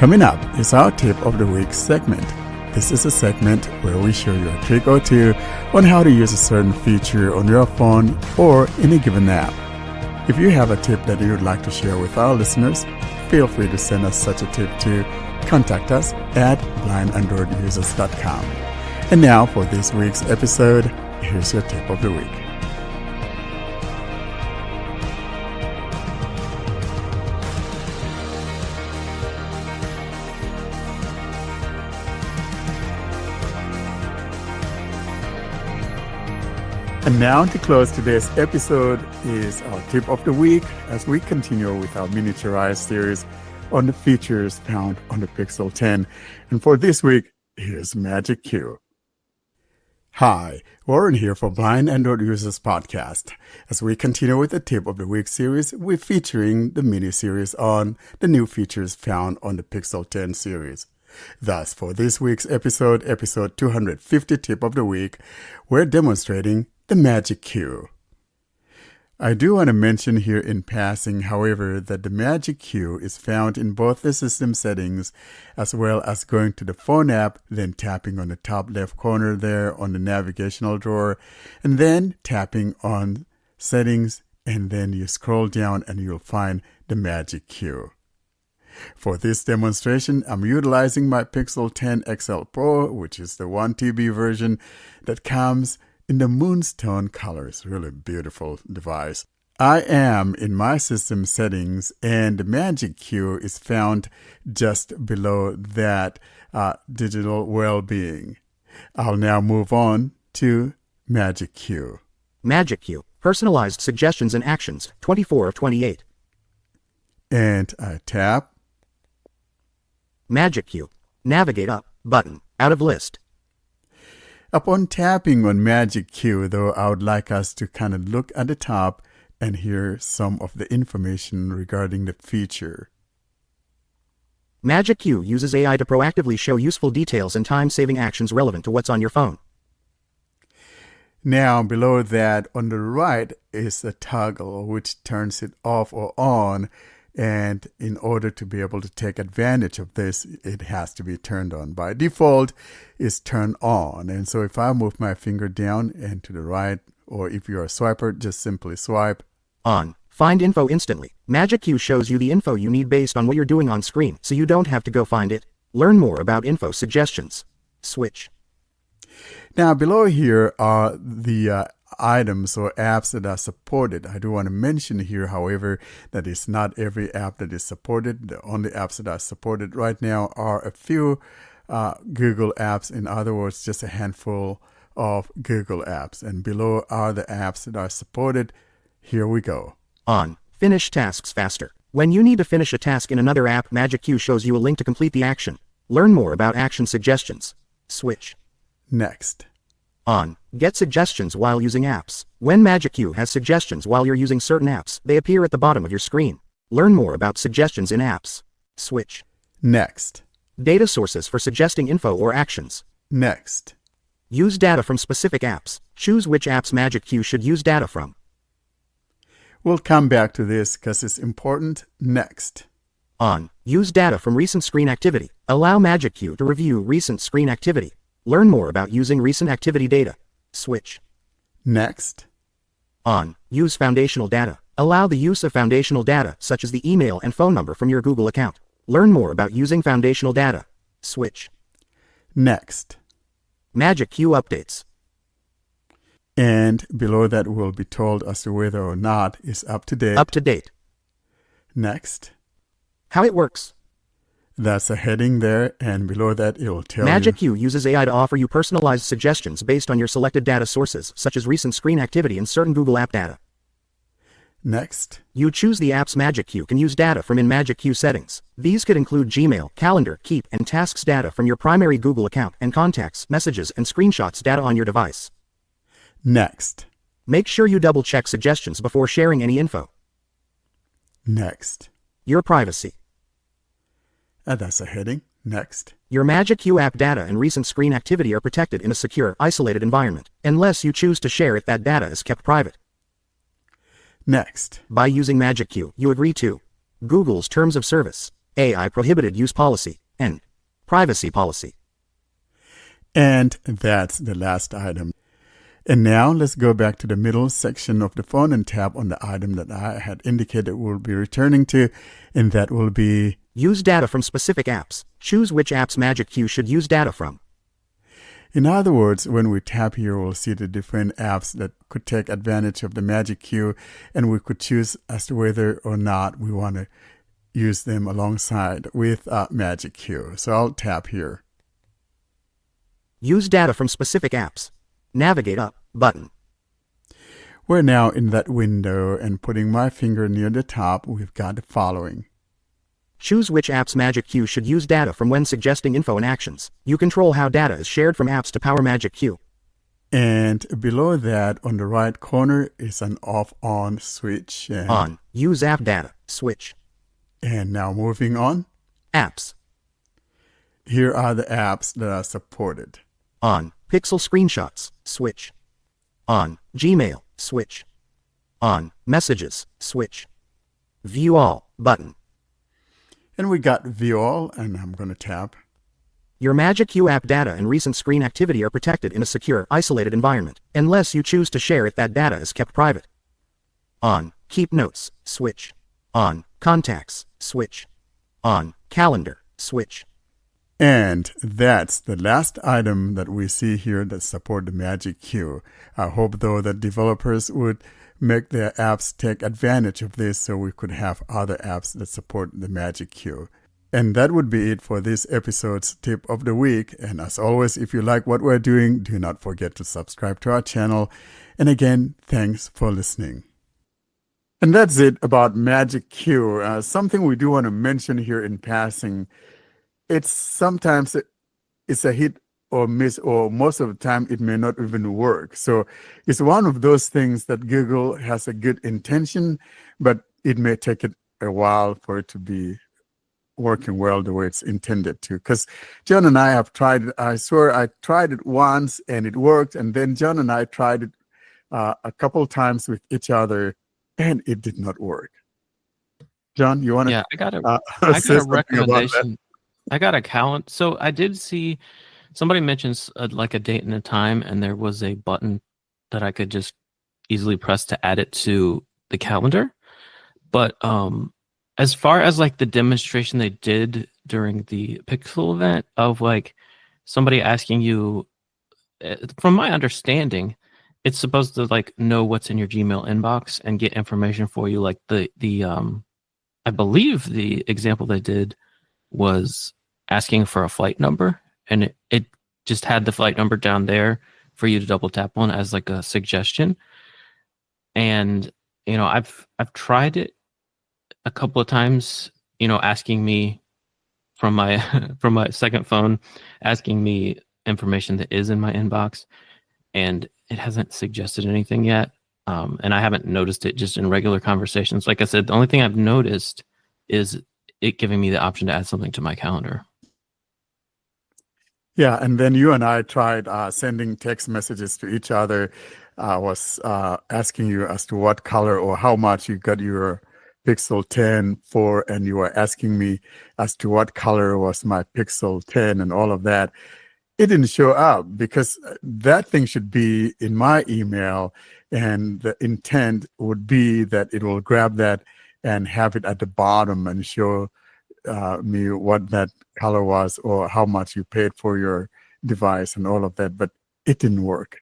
Coming up is our Tip of the Week segment. This is a segment where we show you a trick or two on how to use a certain feature on your phone or in a given app. If you have a tip that you would like to share with our listeners, feel free to send us such a tip to contact us at blindandroidusers.com. And now for this week's episode, here's your Tip of the Week. And now to close today's episode is our Tip of the Week as we continue with our miniaturized series on the features found on the Pixel 10. And for this week, here's Magic Cue. Hi, Warren here for Blind Android Users Podcast. As we continue with the Tip of the Week series, we're featuring the mini-series on the new features found on the Pixel 10 series. Thus, for this week's episode 250 Tip of the Week, we're demonstrating the Magic Cue. I do want to mention here in passing, however, that the Magic Cue is found in both the system settings as well as going to the phone app, then tapping on the top left corner there on the navigational drawer, and then tapping on settings, and then you scroll down and you'll find the Magic Cue. For this demonstration, I'm utilizing my Pixel 10 XL Pro, which is the 1 TB version that comes in the Moonstone colors. Really beautiful device. I am in my system settings, and the Magic Cue is found just below that digital well-being. I'll now move on to Magic Cue. Magic Cue, personalized suggestions and actions, 24 of 28. And I tap. Magic Cue, navigate up, button, out of list. Upon tapping on Magic Cue, though, I would like us to kind of look at the top and hear some of the information regarding the feature. Magic Cue uses AI to proactively show useful details and time-saving actions relevant to what's on your phone. Now, below that, on the right is a toggle which turns it off or on. And in order to be able to take advantage of this, it has to be turned on. By default, it's turned on. And so if I move my finger down and to the right, or if you're a swiper, just simply swipe. On. Find info instantly. Magic Cue shows you the info you need based on what you're doing on screen, so you don't have to go find it. Learn more about info suggestions. Switch. Now, below here are the items or apps that are supported. I do want to mention here, however, that it's not every app that is supported. The only apps that are supported right now are a few Google apps. In other words, just a handful of Google apps. And below are the apps that are supported. Here we go. On. Finish tasks faster. When you need to finish a task in another app, Magic Cue shows you a link to complete the action. Learn more about action suggestions. Switch. Next. On. Get suggestions while using apps. When Magic Cue has suggestions while you're using certain apps, they appear at the bottom of your screen. Learn more about suggestions in apps. Switch. Next. Data sources for suggesting info or actions. Next. Use data from specific apps. Choose which apps Magic Cue should use data from. We'll come back to this because it's important. Next. On. Use data from recent screen activity. Allow Magic Cue to review recent screen activity. Learn more about using recent activity data. Switch. Next. On. Use foundational data. Allow the use of foundational data, such as the email and phone number from your Google account. Learn more about using foundational data. Switch. Next. Magic Cue updates. And below that we'll be told as to whether or not it's up to date. Up to date. Next. How it works. That's a heading there, and below that it will tell Magic you. Cue uses AI to offer you personalized suggestions based on your selected data sources, such as recent screen activity and certain Google app data. Next. You choose the apps Magic Cue can use data from in Magic Cue settings. These could include Gmail, Calendar, Keep, and Tasks data from your primary Google account, and contacts, messages, and screenshots data on your device. Next. Make sure you double-check suggestions before sharing any info. Next. Your privacy. That's a heading. Next. Your Magic Cue app data and recent screen activity are protected in a secure, isolated environment. Unless you choose to share it, that data is kept private. Next. By using Magic Cue, you agree to Google's Terms of Service. AI prohibited use policy, and privacy policy. And that's the last item. And now let's go back to the middle section of the phone and tap on the item that I had indicated we'll be returning to, and that will be use data from specific apps. Choose which apps Magic Queue should use data from. In other words, when we tap here, we'll see the different apps that could take advantage of the Magic Queue, and we could choose as to whether or not we want to use them alongside with Magic Queue. So I'll tap here. Use data from specific apps. Navigate up button. We're now in that window, and putting my finger near the top, we've got the following. Choose which apps Magic Queue should use data from when suggesting info and actions. You control how data is shared from apps to power Magic Queue. And below that, on the right corner, is an off-on switch. And On. Use app data. Switch. And now moving on. Apps. Here are the apps that are supported. On. Pixel screenshots. Switch. On. Gmail. Switch. On. Messages. Switch. View all button. And we got View All, and I'm going to tap. Your Magic Queue app data and recent screen activity are protected in a secure, isolated environment, unless you choose to share it. That data is kept private. On. Keep notes. Switch. On. Contacts. Switch. On. Calendar. Switch. And that's the last item that we see here that support the Magic Queue. I hope, though, that developers would make their apps take advantage of this so we could have other apps that support the Magic Queue. And that would be it for this episode's tip of the week. And as always, if you like what we're doing, do not forget to subscribe to our channel. And again, thanks for listening. And that's it about Magic Queue. Something we do want to mention here in passing. It's sometimes it's a hit or miss, or most of the time it may not even work. So it's one of those things that Google has a good intention, but it may take it a while for it to be working well the way it's intended to. Because John and I have tried it. I swear I tried it once and it worked, and then John and I tried it a couple times with each other, and it did not work. John, you want to? Yeah, I got a recommendation. I got a calendar. So I did see somebody mentions like a date and a time, and there was a button that I could just easily press to add it to the calendar. But as far as like the demonstration they did during the Pixel event of like somebody asking you, from my understanding, it's supposed to like know what's in your Gmail inbox and get information for you. Like the I believe the example they did was asking for a flight number, and it just had the flight number down there for you to double tap on as like a suggestion. And you know, I've tried it a couple of times, you know, asking me from my from my second phone, asking me information that is in my inbox, and it hasn't suggested anything yet. And I haven't noticed it just in regular conversations. Like I said, the only thing I've noticed is it giving me the option to add something to my calendar. Yeah, and then you and I tried sending text messages to each other. I was asking you as to what color or how much you got your Pixel 10 for, and you were asking me as to what color was my Pixel 10 and all of that. It didn't show up because that thing should be in my email, and the intent would be that it will grab that and have it at the bottom and show me what that color was or how much you paid for your device and all of that, but it didn't work.